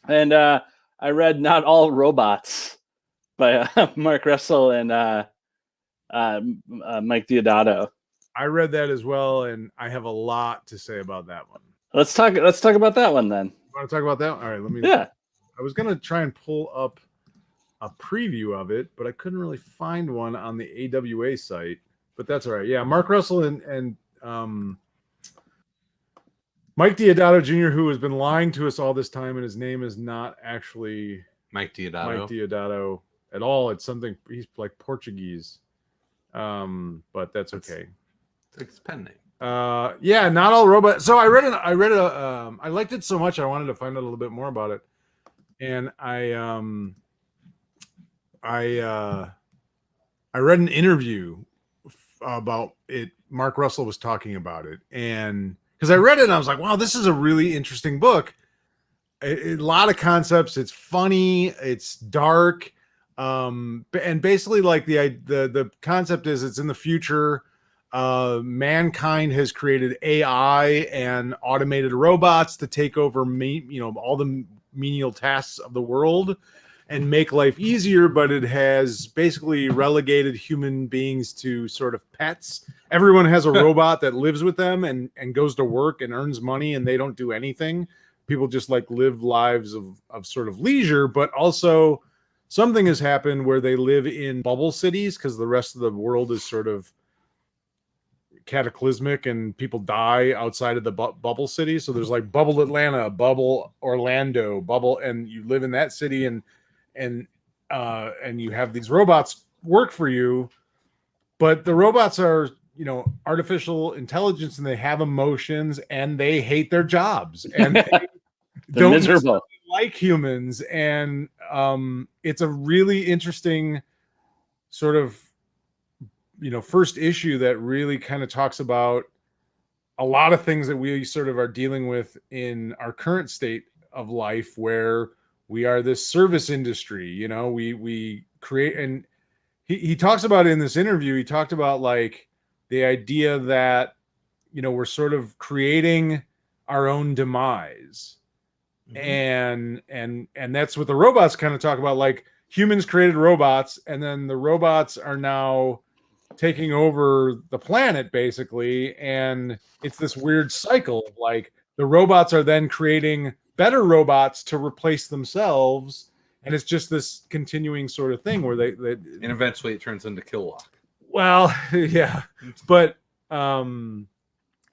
And I read Not All Robots by Mark Russell and Mike Deodato. I read that as well, and I have a lot to say about that one. Let's talk about that one then. You want to talk about that? All right, let me. Yeah. I was gonna try and pull up a preview of it, but I couldn't really find one on the AWA site. But that's all right. Yeah, Mark Russell and Mike Deodato Jr., who has been lying to us all this time, and his name is not actually Mike Deodato at all. It's something, he's like Portuguese, but that's okay. It's like his pen name. Yeah, Not All Robots. So I read it. I liked it so much I wanted to find out a little bit more about it, and I read an interview about it. Mark Russell was talking about it, and because I read it and I was like, wow, this is a really interesting book. A lot of concepts. It's funny. It's dark. And basically like the concept is it's in the future. Mankind has created AI and automated robots to take over all the menial tasks of the world and make life easier, but it has basically relegated human beings to sort of pets. Everyone has a robot that lives with them and goes to work and earns money, and they don't do anything. People just like live lives of sort of leisure, but also something has happened where they live in bubble cities because the rest of the world is sort of cataclysmic and people die outside of the bubble city. So there's like bubble Atlanta, bubble Orlando, bubble, and you live in that city and you have these robots work for you, but the robots are, artificial intelligence and they have emotions and they hate their jobs and they don't miserable like humans. And it's a really interesting sort of, first issue that really kind of talks about a lot of things that we sort of are dealing with in our current state of life, where we are this service industry, we create, and he talks about it in this interview. He talked about like the idea that, we're sort of creating our own demise. Mm-hmm. And that's what the robots kind of talk about. Like humans created robots and then the robots are now taking over the planet basically. And it's this weird cycle of like the robots are then creating better robots to replace themselves, and it's just this continuing sort of thing where they and eventually it turns into Killlock. Well, yeah, but and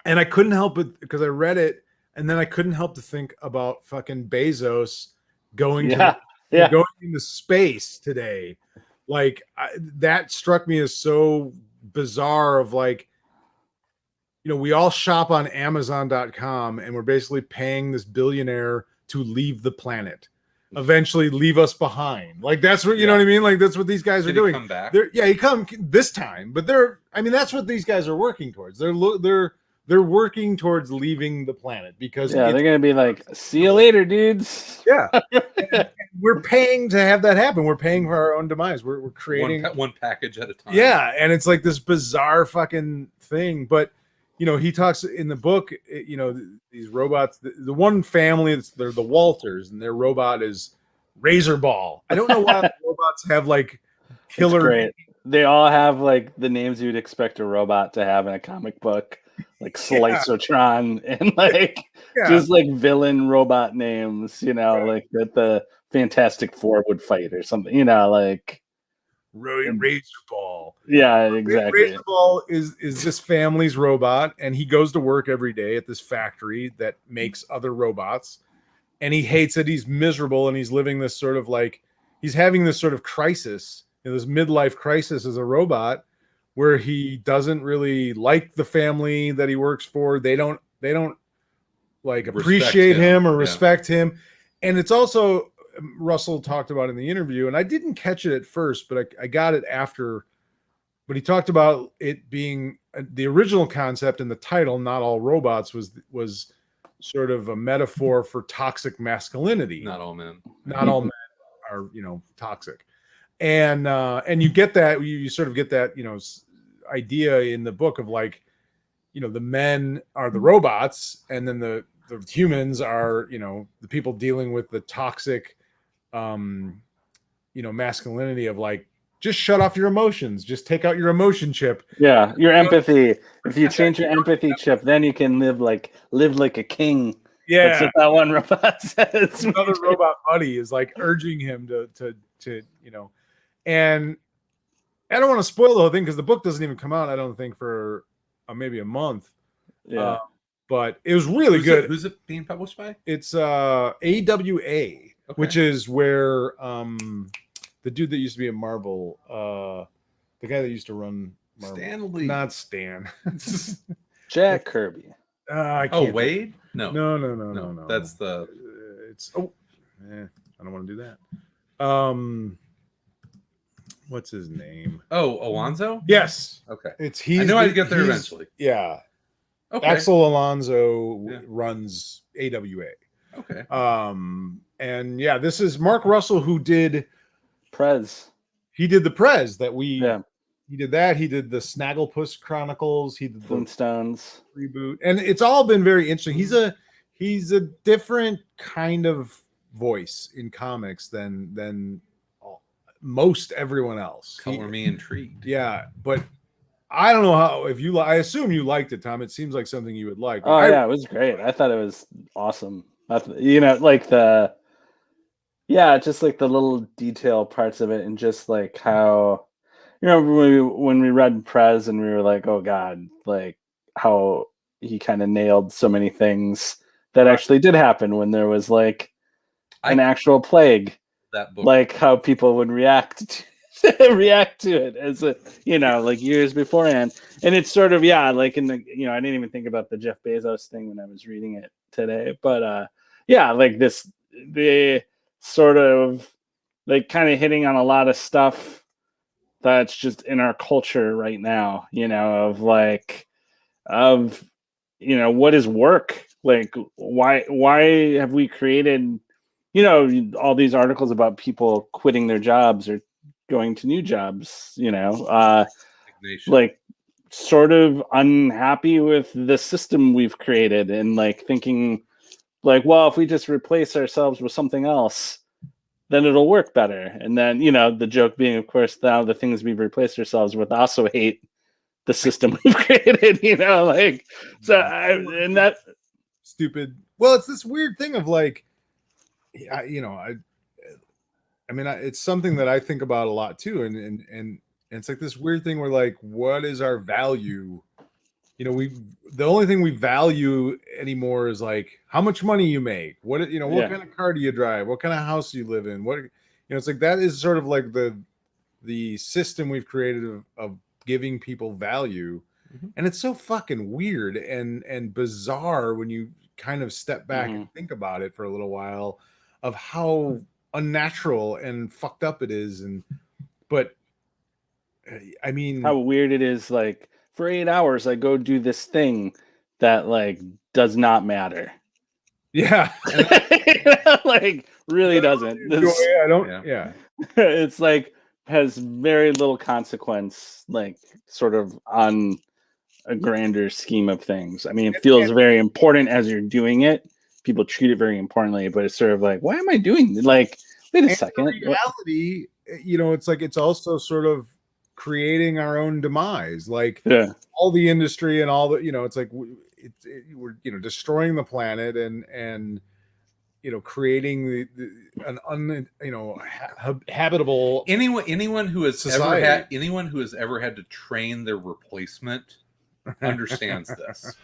I couldn't help it because I read it, and then I couldn't help to think about fucking Bezos going going into space today. Like that struck me as so bizarre. Of like, we all shop on Amazon.com and we're basically paying this billionaire to leave the planet, eventually leave us behind. Like that's what, you know what I mean? Like that's what these guys are doing. Come back? He come this time, but that's what these guys are working towards. They're working towards leaving the planet because they're going to be like, see you later, dudes. Yeah. and we're paying to have that happen. We're paying for our own demise. We're creating one package at a time. Yeah. And it's like this bizarre fucking thing. But, he talks in the book, these robots, the one family, they're the Walters, and their robot is Razorball. I don't know why robots have like killer. Great. They all have like the names you'd expect a robot to have in a comic book, like Slicertron and like just like villain robot names, like that the Fantastic Four would fight or something, like. Razorball. Yeah, exactly. Razorball is this family's robot, and he goes to work every day at this factory that makes other robots, and he hates it. He's miserable, and he's living this sort of like he's having this sort of crisis, this midlife crisis as a robot, where he doesn't really like the family that he works for. They don't like appreciate him or respect him, and it's also. Russell talked about in the interview, and I didn't catch it at first, but I got it after. But he talked about it being the original concept in the title, Not All Robots, was sort of a metaphor for toxic masculinity. Not all men. Not all men are, toxic. And you get that, you sort of get that, idea in the book of like, the men are the robots, and then the humans are, the people dealing with the toxic, masculinity of like, just shut off your emotions, just take out your emotion chip. Yeah, your empathy. If you change your empathy chip, then you can live like a king. Yeah, that's what that one robot says. Another robot buddy is like urging him to and I don't want to spoil the whole thing because the book doesn't even come out, I don't think, for maybe a month. Yeah, but it was really good. Who's it being published by? It's AWA, which is where the dude that used to be at Marvel, the guy that used to run Marvel, Stanley, not Stan, Jack Kirby. Wade? No. That's the. I don't want to do that. What's his name? Alonzo? Yes. Okay. I know I'd get there eventually. Yeah. Okay. Axel Alonso runs AWA. Okay. And yeah, this is Mark Russell who did Prez. He did the Prez that he did that. He did the Snagglepuss Chronicles. He did the Flintstones reboot, and it's all been very interesting. He's a different kind of voice in comics than most everyone else. Color me intrigued. Yeah, but I don't know how. I assume you liked it, Tom. It seems like something you would like. Oh yeah, it was great. I thought it was awesome. Like just like the little detail parts of it, and just like how. When we read Prez and we were like, oh God, like how he kind of nailed so many things that actually did happen when there was like an actual plague. That book. Like how people would react to it as like years beforehand. And it's sort of, like in the, I didn't even think about the Jeff Bezos thing when I was reading it today, but like the sort of like kind of hitting on a lot of stuff that's just in our culture right now, what is work? Like, why have we created, all these articles about people quitting their jobs or going to new jobs, like sort of unhappy with the system we've created and like thinking like, well, if we just replace ourselves with something else, then it'll work better. And then, the joke being, of course, now the things we've replaced ourselves with also hate the system we've created, and that stupid. Well, it's this weird thing of like, it's something that I think about a lot too. And it's like this weird thing where like, what is our value? The only thing we value anymore is like how much money you make, what kind of car do you drive, what kind of house do you live in, it's like that is sort of like the system we've created of giving people value. Mm-hmm. And it's so fucking weird and bizarre when you kind of step back and think about it for a little while of how unnatural and fucked up it is. But I mean, how weird it is, like, for 8 hours, I go do this thing that like does not matter. Yeah, like really doesn't. It's like has very little consequence, like sort of on a grander scheme of things. I mean, it feels very important as you're doing it. People treat it very importantly, but it's sort of like, why am I doing this? Like, wait a second. In reality, it's like it's also sort of creating our own demise, like all the industry and all the it's like we're destroying the planet and creating an habitable anyone who has society. Anyone who has ever had to train their replacement understands this.